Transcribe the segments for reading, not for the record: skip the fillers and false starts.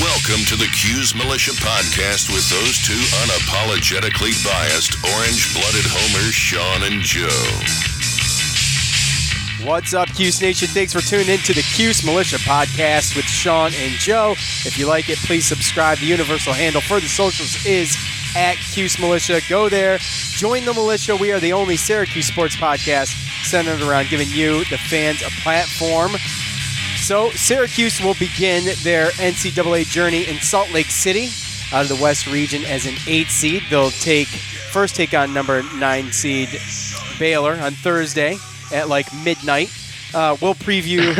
Welcome to the Cuse Militia Podcast with those two unapologetically biased, orange-blooded homers, Sean and Joe. What's up, Cuse Nation? Thanks for tuning in to the Cuse Militia Podcast with Sean and Joe. If you like it, please subscribe. The universal handle for the socials is at Cuse Militia. Go there. Join the militia. We are the only Syracuse sports podcast centered around giving you, the fans, a platform. So Syracuse will begin their NCAA journey in Salt Lake City out of the West region as an 8 seed. They'll first take on number 9 seed Baylor on Thursday at like midnight. We'll preview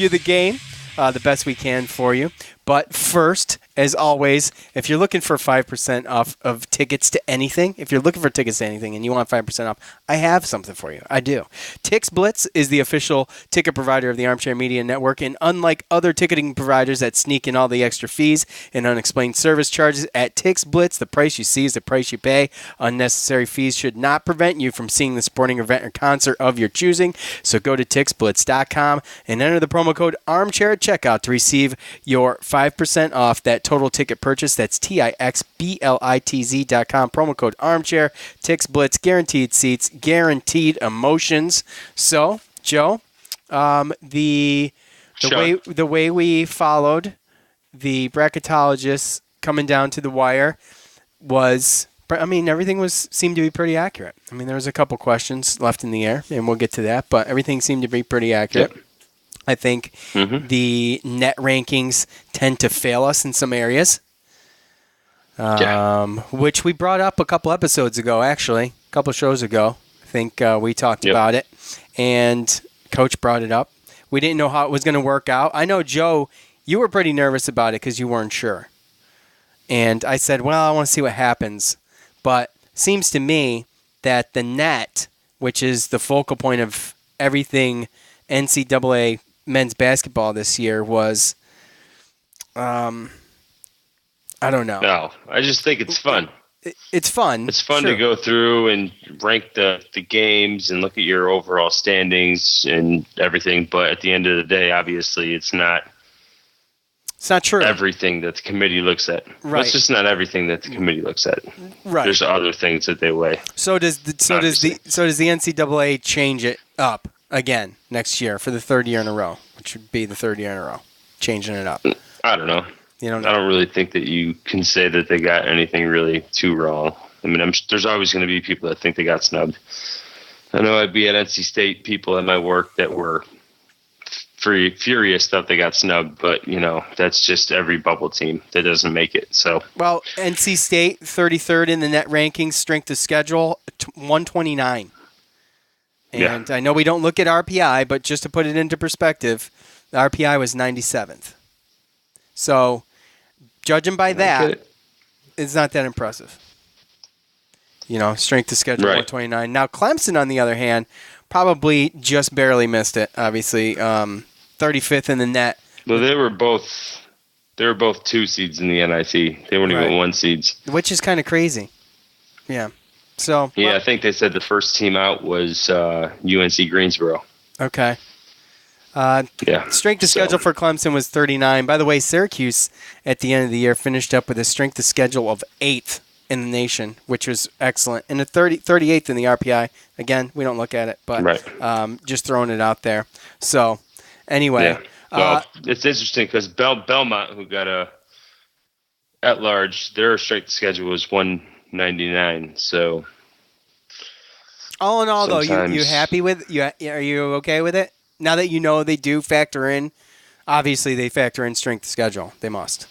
the game the best we can for you. But first, as always, if you're looking for 5% off of tickets to anything, and you want 5% off, I have something for you. I do. Tix Blitz is the official ticket provider of the Armchair Media Network, and unlike other ticketing providers that sneak in all the extra fees and unexplained service charges, at Tix Blitz, the price you see is the price you pay. Unnecessary fees should not prevent you from seeing the sporting event or concert of your choosing. So go to tixblitz.com and enter the promo code ARMCHAIR at checkout to receive your 5% off that total ticket purchase. That's TIXBLITZ.com. Promo code ARMCHAIR. Tix Blitz. Guaranteed seats. Guaranteed emotions. So, Joe, the way we followed the bracketologists coming down to the wire was, everything seemed to be pretty accurate. There was a couple questions left in the air, and we'll get to that, but everything seemed to be pretty accurate. Yep. I think the net rankings tend to fail us in some areas, which we brought up a couple episodes ago, actually, a couple shows ago. I think we talked about it, and Coach brought it up. We didn't know how it was going to work out. I know, Joe, you were pretty nervous about it because you weren't sure. And I said, well, I want to see what happens. But it seems to me that the net, which is the focal point of everything NCAA men's basketball this year, was, I don't know. No, I just think it's fun. It's fun. It's fun to go through and rank the games and look at your overall standings and everything. But at the end of the day, obviously, it's not true. Everything that the committee looks at. Right. It's just not everything that the committee looks at. Right. There's other things that they weigh. So does the NCAA change it up again next year for the third year in a row, which would be the third year in a row, changing it up? I don't know. You don't know? I don't really think that you can say that they got anything really too wrong. There's always going to be people that think they got snubbed. I know I'd be at NC State people at my work that were furious that they got snubbed, but, that's just every bubble team that doesn't make it. So, well, NC State, 33rd in the net rankings, strength of schedule, 129. And I know we don't look at RPI, but just to put it into perspective, the RPI was 97th. So, judging by that, it's not that impressive. Strength of schedule, 129. Now, Clemson, on the other hand, probably just barely missed it, obviously. 35th in the net. Well, they were both 2 seeds in the NIT. They weren't even 1 seeds. Which is kind of crazy. Yeah. So I think they said the first team out was UNC Greensboro. Okay. Strength of schedule for Clemson was 39. By the way, Syracuse at the end of the year finished up with a strength of schedule of 8th in the nation, which was excellent. And a 38th in the RPI. Again, we don't look at it, but just throwing it out there. So anyway. Yeah. Well, it's interesting because Belmont, who got a at-large, their strength of schedule was 199. So all in all, though, you happy with are you okay with it? Now that they do factor in, obviously they factor in strength of schedule. They must.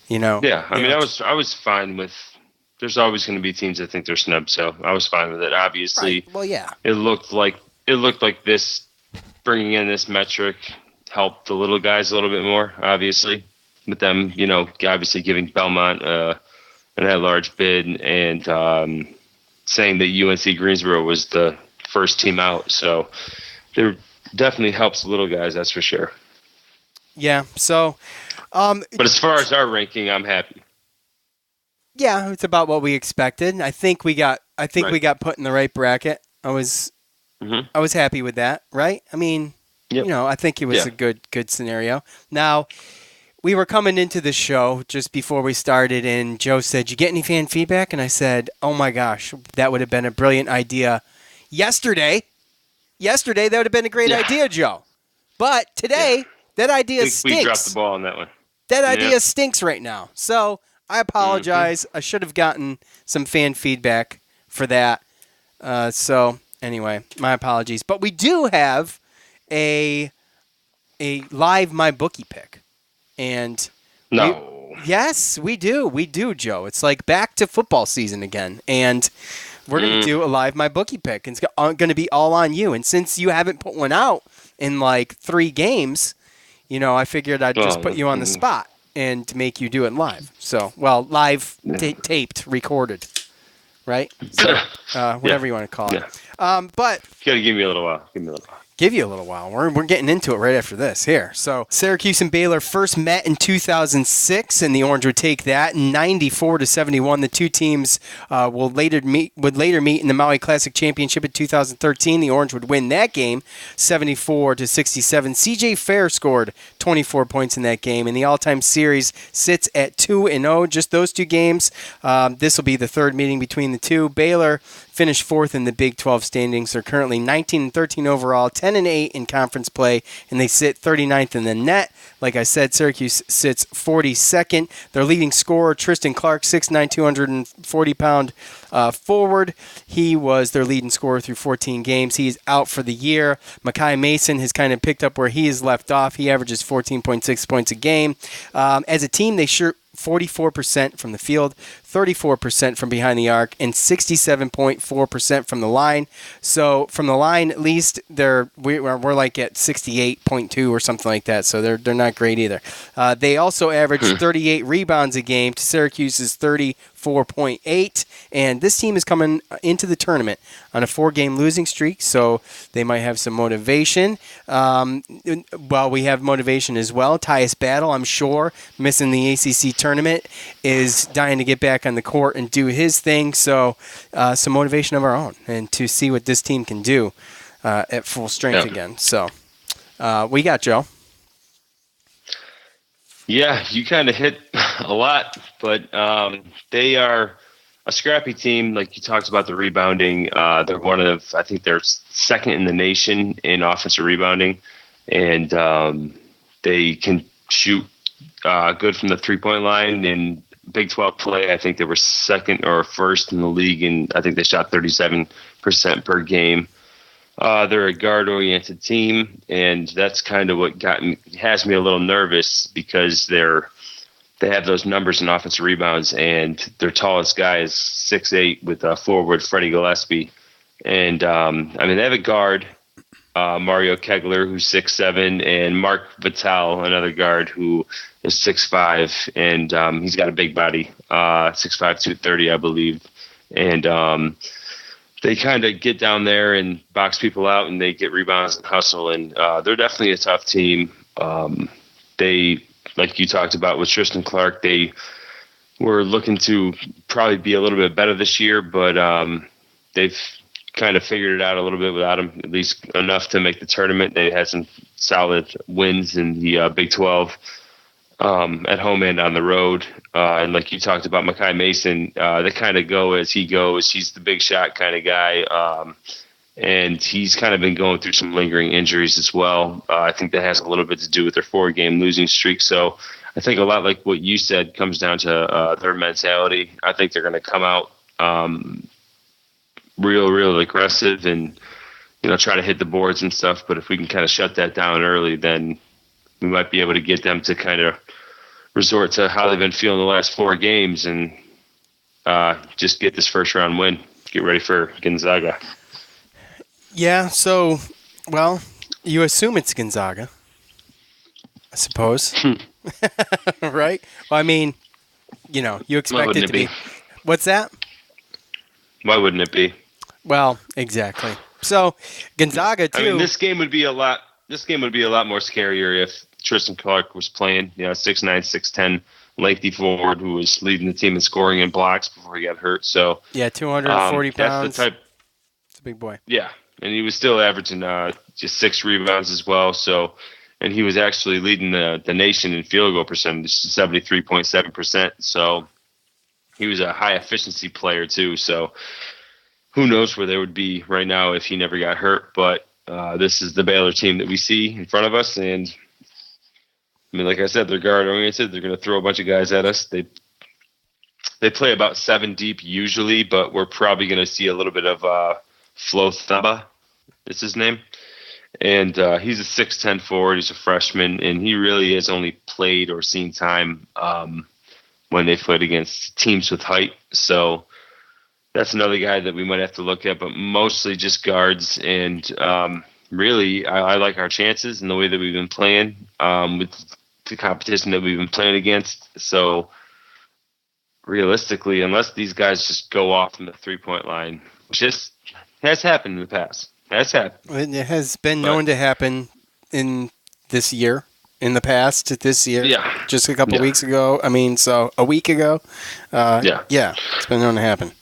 Yeah, I was fine with. There's always going to be teams that think they're snubbed, so I was fine with it. Obviously, right. Well, yeah. It looked like this bringing in this metric helped the little guys a little bit more. Obviously, with them, obviously giving Belmont an at-large bid and saying that UNC Greensboro was the first team out. So there definitely helps the little guys, that's for sure. Yeah. So, but as far as our ranking, I'm happy. Yeah, it's about what we expected. I think we got put in the right bracket. I was happy with that, right? I mean, I think it was a good scenario. Now, we were coming into the show just before we started, and Joe said, "You get any fan feedback?" And I said, "Oh my gosh, that would have been a brilliant idea yesterday. Yesterday, that would have been a great idea, Joe. But today, that idea stinks. We dropped the ball on that one. That idea stinks right now. So I apologize. I should have gotten some fan feedback for that. So anyway, my apologies. But we do have a live MyBookie pick. And yes, we do. We do, Joe. It's like back to football season again. And we're going to do a live MyBookie pick. And it's going to be all on you. And since you haven't put one out in like 3 games, I figured I'd just put you on the spot and make you do it live. So, live, taped, recorded, right? So, whatever you want to call it. But you got to give me a little while. Give you a little while. We're getting into it right after this here. So Syracuse and Baylor first met in 2006, and the Orange would take that 94-71. The two teams would later meet in the Maui Classic Championship in 2013. The Orange would win that game 74-67. C.J. Fair scored 24 points in that game, and the all-time series sits at 2-0. Just those 2 games. This will be the third meeting between the two. Baylor finished 4th in the Big 12 standings. They're currently 19-13 overall, 10-8 in conference play, and they sit 39th in the net. Like I said, Syracuse sits 42nd. Their leading scorer, Tristan Clark, 6'9", 240-pound forward. He was their leading scorer through 14 games. He's out for the year. Makai Mason has kind of picked up where he has left off. He averages 14.6 points a game. As a team, they shoot 44% from the field, 34% from behind the arc, and 67.4% from the line. So from the line, at least we're like at 68.2 or something like that. So they're not great either. They also average 38 rebounds a game to Syracuse's 34.8. And this team is coming into the tournament on a 4-game losing streak, so they might have some motivation. We have motivation as well. Tyus Battle, I'm sure, missing the ACC tournament, is dying to get back on the court and do his thing. So some motivation of our own and to see what this team can do at full strength again. So we got Joe. Yeah, you kind of hit a lot, but they are a scrappy team. Like you talked about the rebounding. They're I think they're second in the nation in offensive rebounding, and they can shoot good from the 3-point line. In Big 12 play, I think they were second or first in the league, and I think they shot 37% per game. They're a guard-oriented team, and that's kind of what has me a little nervous because they have those numbers in offensive rebounds, and their tallest guy is 6'8" with forward Freddie Gillespie. And, they have a guard, Mario Kegler, who's 6'7", and Mark Vitale, another guard, who is 6'5", and he's got a big body, 6'5", 230, I believe. And they kind of get down there and box people out, and they get rebounds and hustle, and they're definitely a tough team. They, like you talked about with Tristan Clark, they were looking to probably be a little bit better this year, but they've kind of figured it out a little bit without him, at least enough to make the tournament. They had some solid wins in the Big 12 at home and on the road. And like you talked about Makai Mason, they kind of go as he goes. He's the big shot kind of guy. And he's kind of been going through some lingering injuries as well. I think that has a little bit to do with their 4-game losing streak. So I think a lot like what you said comes down to their mentality. I think they're going to come out real aggressive and, try to hit the boards and stuff. But if we can kind of shut that down early, then we might be able to get them to kind of resort to how they've been feeling the last 4 games and just get this first round win. Get ready for Gonzaga. Yeah, so, you assume it's Gonzaga, I suppose. Right? Well, you expect it to be. What's that? Why wouldn't it be? Well, exactly. So, Gonzaga, too. This game would be a lot more scarier if Tristan Clark was playing, 6'9", 6'10", lengthy forward who was leading the team in scoring and blocks before he got hurt. So, 240 pounds. That's the type. It's a big boy. Yeah. And he was still averaging just 6 rebounds as well. So and he was actually leading the nation in field goal percentage, 73.7%. So he was a high efficiency player too. So who knows where they would be right now if he never got hurt. But this is the Baylor team that we see in front of us, and I mean, like I said, they're guard oriented. They're going to throw a bunch of guys at us. They play about 7 deep usually, but we're probably going to see a little bit of Flo Thamba. Is his name. And he's a 6'10" forward. He's a freshman, and he really has only played or seen time when they played against teams with height. So that's another guy that we might have to look at, but mostly just guards. And really, I like our chances and the way that we've been playing with the competition that we've been playing against. So realistically, unless these guys just go off from the three-point line, which just has happened in the past. That's happened. It has been known to happen in this year, in the past, this year. Yeah. Just a couple weeks ago. I mean, so a week ago. Yeah, it's been known to happen.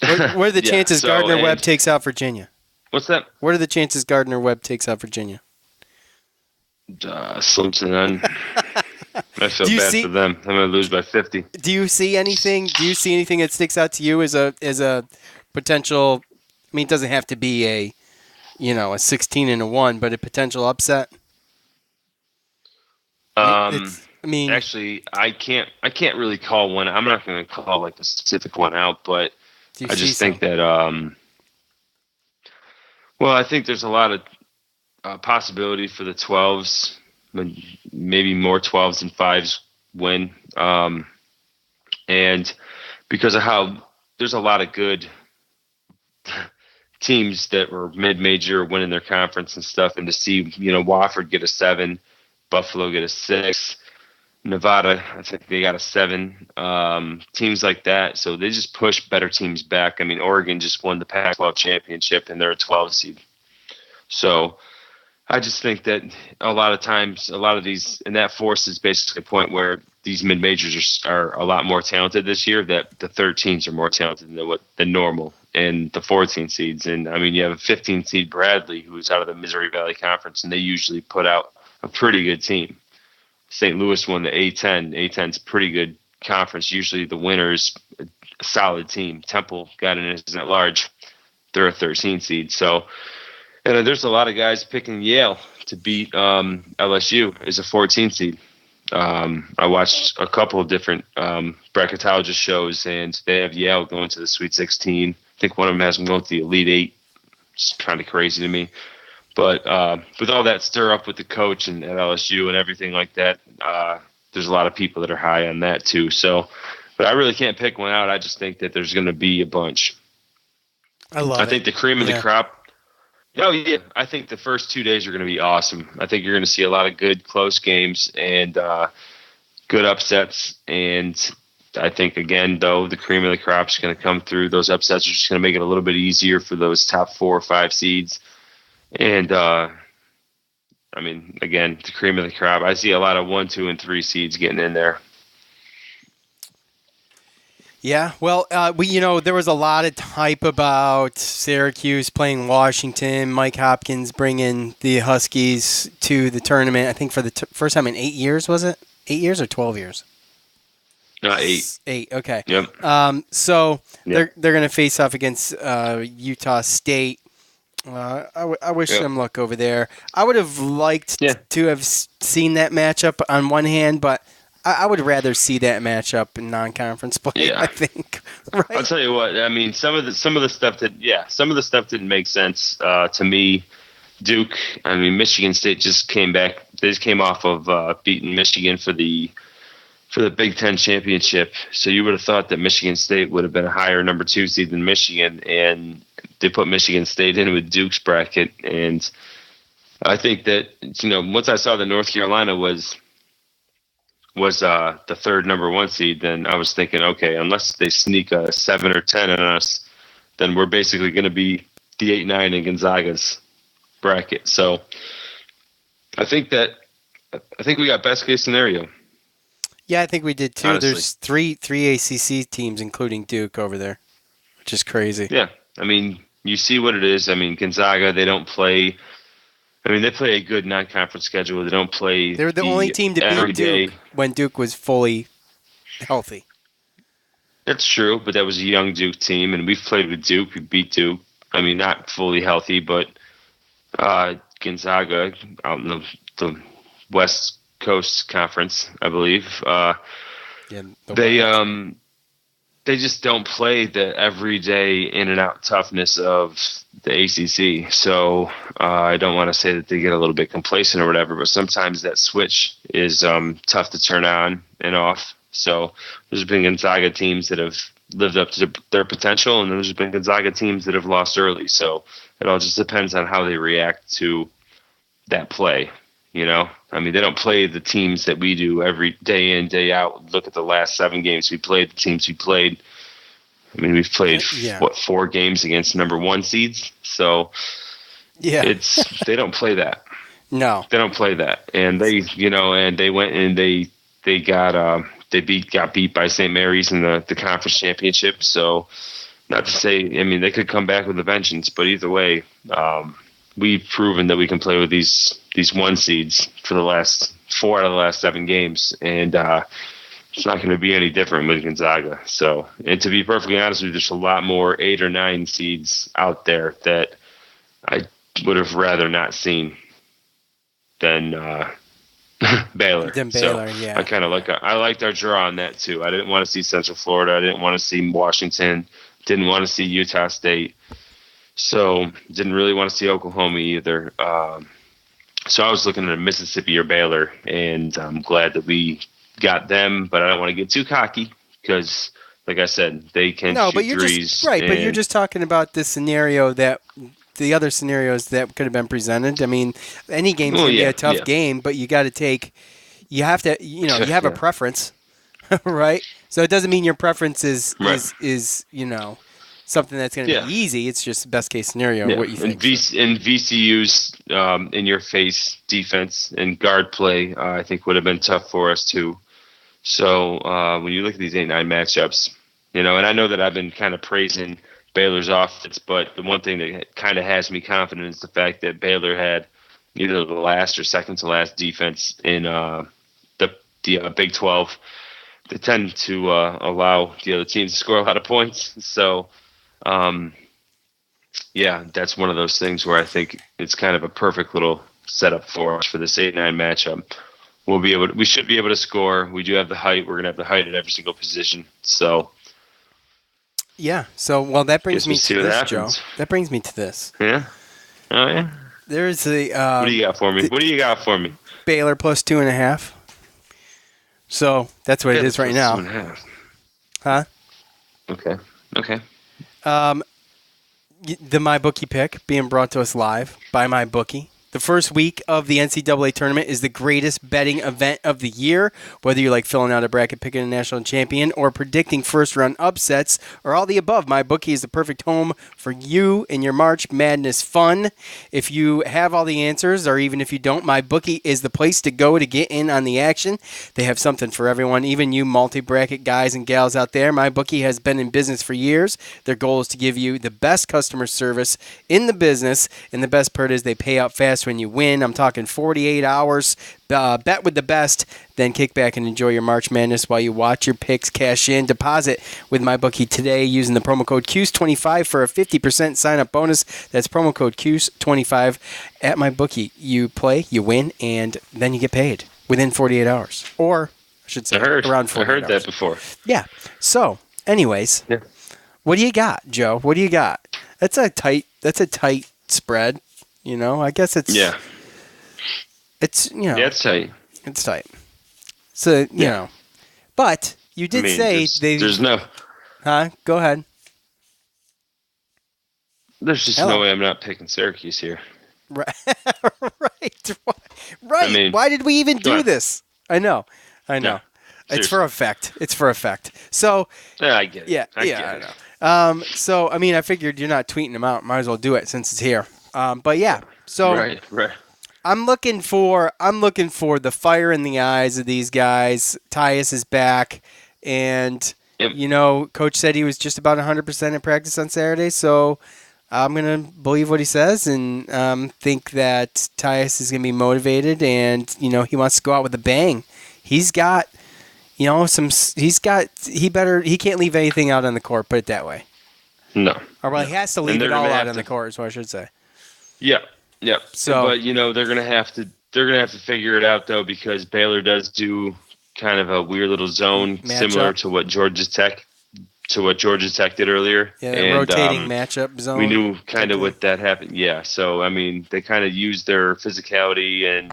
What are the chances Gardner-Webb takes out Virginia? What's that? What are the chances Gardner-Webb takes out Virginia? Slim to none. I feel bad for them. I'm going to lose by 50. Do you see anything? Do you see anything that sticks out to you as a potential? I mean, it doesn't have to be a 16-1, but a potential upset. Actually, I can't really call one. I'm not going to call like a specific one out, but I just think that. Well, I think there's a lot of possibility for the 12s, maybe more 12s and 5s win, and because of how there's a lot of good teams that were mid-major winning their conference and stuff, and to see Wofford get a 7, Buffalo get a 6, Nevada I think they got a 7, teams like that. So they just push better teams back. I mean, Oregon just won the Pac-12 championship and they're a 12 seed. So I just think that a lot of times, a lot of these, and that forces basically a point where these mid-majors are a lot more talented this year, that the 13s are more talented than normal, and the 14 seeds. And I mean, you have a 15 seed Bradley, who's out of the Missouri Valley Conference, and they usually put out a pretty good team. St. Louis won the A10. A10's a pretty good conference. Usually the winner's a solid team. Temple got in as at large. They're a 13 seed. So, and there's a lot of guys picking Yale to beat LSU as a 14 seed. I watched a couple of different bracketologist shows, and they have Yale going to the Sweet 16. I think one of them has them going to the Elite 8. It's kind of crazy to me. But with all that stir up with the coach and at LSU and everything like that, there's a lot of people that are high on that too. So, but I really can't pick one out. I just think that there's going to be a bunch. I think the cream of the crop. Oh, yeah. I think the first 2 days are going to be awesome. I think you're going to see a lot of good, close games and good upsets. And I think, again, though, the cream of the crop is going to come through. Those upsets are just going to make it a little bit easier for those top 4 or 5 seeds. And, I mean, again, the cream of the crop. I see a lot of 1, 2, and 3 seeds getting in there. Yeah, well, there was a lot of hype about Syracuse playing Washington, Mike Hopkins bringing the Huskies to the tournament, I think for the first time in 8 years, was it? 8 years or 12 years? 8. 8, okay. Yep. So they're going to face off against Utah State. I wish them luck over there. I would have liked to have seen that matchup on one hand, but I would rather see that matchup in non-conference play. I think. Right? I'll tell you what. I mean, some of the stuff didn't make sense to me. Duke. I mean, Michigan State just came back. They just came off of beating Michigan for the Big Ten championship. So you would have thought that Michigan State would have been a higher number 2 seed than Michigan, and they put Michigan State in with Duke's bracket. And I think that once I saw that North Carolina was the third number 1 seed, then I was thinking, okay, unless they sneak a 7 or 10 on us, then we're basically going to be the 8, 9 in Gonzaga's bracket. So I think we got best case scenario. Yeah, I think we did too. Honestly. There's three ACC teams, including Duke, over there, which is crazy. Yeah, I mean, you see what it is. I mean, Gonzaga, they don't play. I mean, they play a good non-conference schedule. They don't play. They were the only team to beat Duke when Duke was fully healthy. That's true, but that was a young Duke team, and we've played with Duke. We beat Duke. I mean, not fully healthy, but Gonzaga out in the West Coast Conference, I believe. They just don't play the everyday in and out toughness of the ACC. So I don't want to say that they get a little bit complacent or whatever, but sometimes that switch is tough to turn on and off. So there's been Gonzaga teams that have lived up to their potential, and there's been Gonzaga teams that have lost early. So it all just depends on how they react to that play. I mean, they don't play the teams that we do every day in, day out. Look at the last 7 games we played, the teams we played. I mean, we've played 4 games against number 1 seeds. So they don't play that. No, they don't play that. And they went and they got beat by St. Mary's in the conference championship. So not to say, I mean, they could come back with a vengeance, but either way, we've proven that we can play with these 1 seeds for the last 4 out of the last 7 games, and it's not going to be any different with Gonzaga. So, and to be perfectly honest with you, there's a lot more 8 or 9 seeds out there that I would have rather not seen than Baylor. I kind of I liked our draw on that too. I didn't want to see Central Florida. I didn't want to see Washington. Didn't want to see Utah State. So didn't really want to see Oklahoma either. So I was looking at Mississippi or Baylor, and I'm glad that we got them. But I don't want to get too cocky because, like I said, they can shoot threes. But you're just talking about the scenario that the other scenarios that could have been presented. I mean, any game's going to be a tough game, but you got to take. You have to, you have a preference, right? So it doesn't mean your preference is something that's going to be easy. It's just best case scenario. What you think? And VCU's in your face defense and guard play, I think would have been tough for us too. So when you look at these 8-9 matchups, and I know that I've been kind of praising Baylor's offense, but the one thing that kind of has me confident is the fact that Baylor had either the last or second to last defense in the Big 12. They tend to allow the other teams to score a lot of points. So, that's one of those things where I think it's kind of a perfect little setup for us for this 8-9 matchup. We should be able to score. We do have the height. We're going to have the height at every single position. So, that brings me to this, Joe. That brings me to this. Yeah. Oh yeah. There's the. What do you got for me? Baylor plus 2.5. So that's what it is right now. 2.5. Huh? Okay. The MyBookie pick being brought to us live by MyBookie. The first week of the NCAA tournament is the greatest betting event of the year. Whether you like filling out a bracket, picking a national champion, or predicting first-round upsets, or all the above, MyBookie is the perfect home for you and your March Madness fun. If you have all the answers, or even if you don't, MyBookie is the place to go to get in on the action. They have something for everyone, even you multi-bracket guys and gals out there. MyBookie has been in business for years. Their goal is to give you the best customer service in the business, and the best part is they pay out fast when you win. I'm talking 48 hours. Bet with the best, then kick back and enjoy your March Madness while you watch your picks cash in. Deposit with MyBookie today using the promo code Cuse25 for a 50% sign-up bonus. That's promo code Cuse25 at MyBookie. You play, you win, and then you get paid within 48 hours. Or, I should say, around 48 hours. I heard that before. Yeah. So, anyways, what do you got, Joe? What do you got? That's a tight spread. I guess it's it's it's tight. It's tight. So but you did say there's no. Go ahead. There's just no way I'm not picking Syracuse here. Right. Right. I mean, why did we even do this? I know. No, it's for effect. So I get it. I know. So I mean, I figured you're not tweeting them out. Might as well do it since it's here. But yeah, so right. I'm looking for the fire in the eyes of these guys. Tyus is back, and Coach said he was just about 100% in practice on Saturday. So I'm going to believe what he says and think that Tyus is going to be motivated and, he wants to go out with a bang. He's got, he can't leave anything out on the court, put it that way. No. Or, he has to leave it all out on the court is what I should say. Yeah. So, but, they're going to have to figure it out, though, because Baylor does do kind of a weird little zone similar to what Georgia Tech did earlier. Yeah, and, rotating matchup zone. We knew kind of what that happened. Yeah, so, they kind of used their physicality and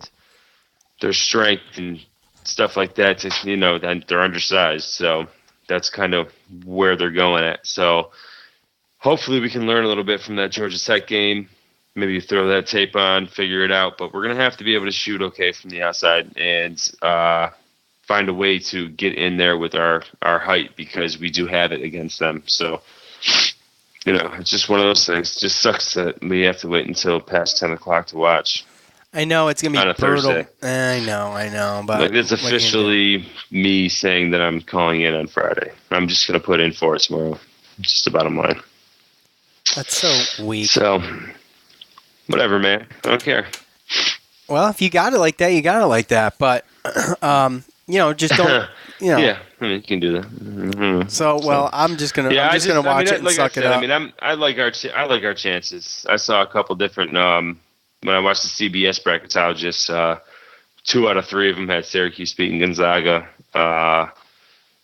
their strength and stuff like that to, that they're undersized. So that's kind of where they're going at. So hopefully we can learn a little bit from that Georgia Tech game. Maybe throw that tape on, figure it out. But we're going to have to be able to shoot okay from the outside and find a way to get in there with our height because we do have it against them. So, it's just one of those things. It just sucks that we have to wait until past 10 o'clock to watch. I know it's going to be brutal. Thursday. I know. But it's officially me saying that I'm calling in on Friday. I'm just going to put in for it tomorrow. It's just the bottom line. That's so weak. So, whatever, man. I don't care. Well, if you got it like that, you got it like that. But, just don't, Yeah, you can do that. Mm-hmm. So, I'm just going to watch it and suck it up. I like our chances. I saw a couple different, when I watched the CBS bracketologists, 2 out of 3 of them had Syracuse beating Gonzaga.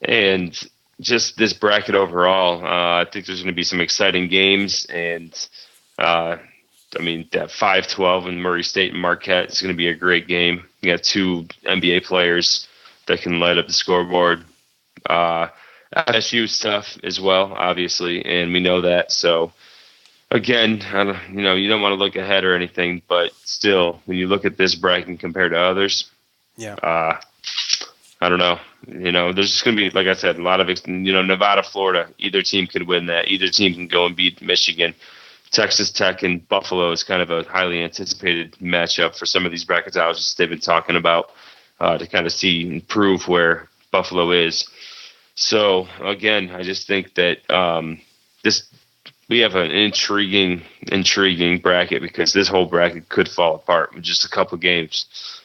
And just this bracket overall, I think there's going to be some exciting games. And, that 5-12 in Murray State and Marquette is going to be a great game. You got 2 NBA players that can light up the scoreboard. FSU stuff as well, obviously, and we know that. So, again, you don't want to look ahead or anything, but still, when you look at this bracket compared to others, I don't know. There's just going to be, like I said, a lot of, Nevada, Florida, either team could win that. Either team can go and beat Michigan. Texas Tech and Buffalo is kind of a highly anticipated matchup for some of these bracketologists they've been talking about to kind of see and prove where Buffalo is. So, again, I just think that we have an intriguing bracket because this whole bracket could fall apart with just a couple games.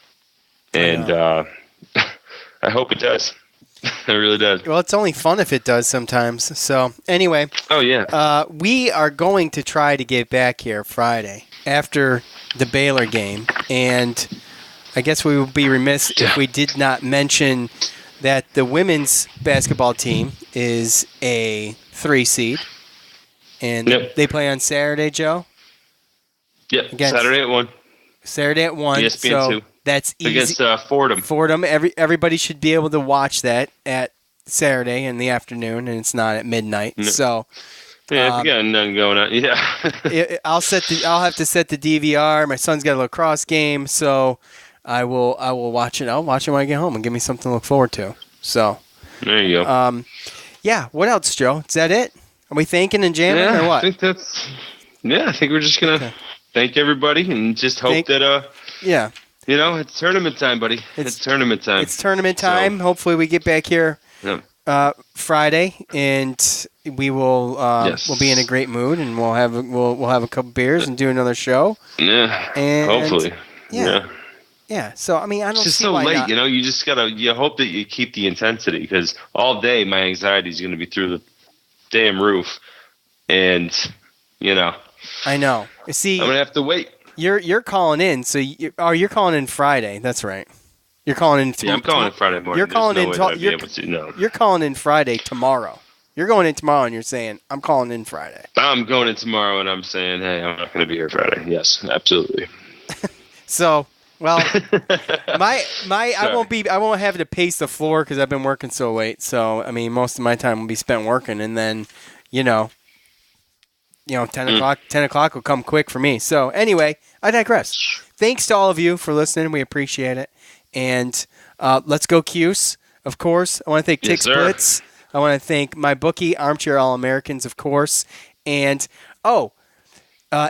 And I hope it does. It really does. Well, it's only fun if it does sometimes. So, anyway. Oh, yeah. We are going to try to get back here Friday after the Baylor game. And I guess we would be remiss if we did not mention that the women's basketball team is a 3 seed. And they play on Saturday, Joe? Yep, Saturday at 1. Saturday at 1. ESPN 2. That's easy. Against Fordham. Fordham. Everybody should be able to watch that at Saturday in the afternoon, and it's not at midnight. No. So, if you got nothing going on, I'll have to set the DVR. My son's got a lacrosse game, so I will watch it. I'll watch it when I get home and give me something to look forward to. So there you go. What else, Joe? Is that it? Are we thanking and jamming or what? I think that's. Yeah, I think we're just gonna thank everybody and just hope that. It's tournament time, buddy. It's tournament time. It's tournament time. So, hopefully, we get back here Friday, and we will we'll be in a great mood, and we'll have a couple beers and do another show. Yeah, and hopefully. Yeah. So I don't it's just see so why late. not. You just you hope that you keep the intensity because all day my anxiety is going to be through the damn roof, and I know. See, I'm gonna have to wait. You're calling in, so you're calling in Friday. That's right. You're calling in. I'm calling in Friday morning. You're calling in. You're calling in Friday tomorrow. You're going in tomorrow, and you're saying I'm calling in Friday. I'm going in tomorrow, and I'm saying, hey, I'm not going to be here Friday. Yes, absolutely. So, well, I won't have to pace the floor because I've been working so late. So, most of my time will be spent working, and then, 10 o'clock will come quick for me. So anyway, I digress. Thanks to all of you for listening. We appreciate it. And let's go Cuse, of course. I want to thank Tick Splits. I want to thank my bookie, Armchair All-Americans, of course. And,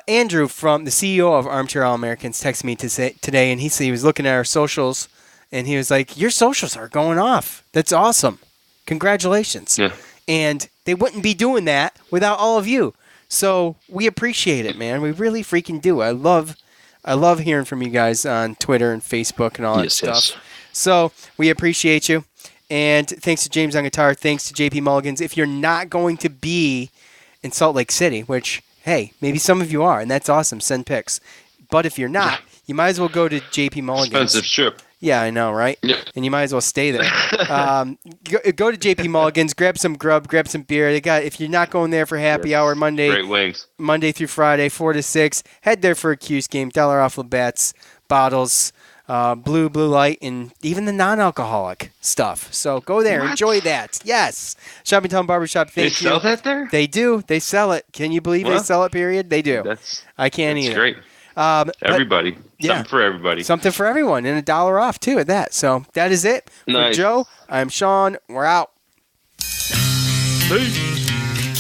Andrew from the CEO of Armchair All-Americans texted me today, and he said he was looking at our socials, and he was like, your socials are going off. That's awesome. Congratulations. Yeah. And they wouldn't be doing that without all of you. So we appreciate it, man. We really freaking do. I love hearing from you guys on Twitter and Facebook and all that stuff. Yes. So we appreciate you. And thanks to James on guitar. Thanks to JP Mulligans. If you're not going to be in Salt Lake City, which, hey, maybe some of you are, and that's awesome. Send pics. But if you're not, you might as well go to JP Mulligans. Expensive trip. Yeah, I know, right? Yeah. And you might as well stay there. Go to JP Mulligan's, grab some grub, grab some beer. They got, if you're not going there for happy hour Great wings. Monday through Friday, 4 to 6, head there for a Cuse game. $1 off Labatt's, bottles, blue light, and even the non-alcoholic stuff. So go there, enjoy that. Yes, Shoppingtown Barbershop. Thank you. They sell that there? They do. They sell it. Can you believe they sell it? Period. They do. I can't either. Great. Everybody. Something for everybody. Something for everyone, and $1 off, too, at that. So that is it. For Joe, I'm Sean. We're out.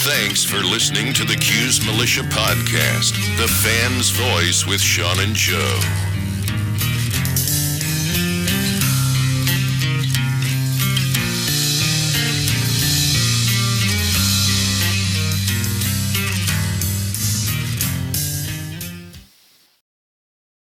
Thanks for listening to the Cuse Militia Podcast, the fan's voice with Sean and Joe.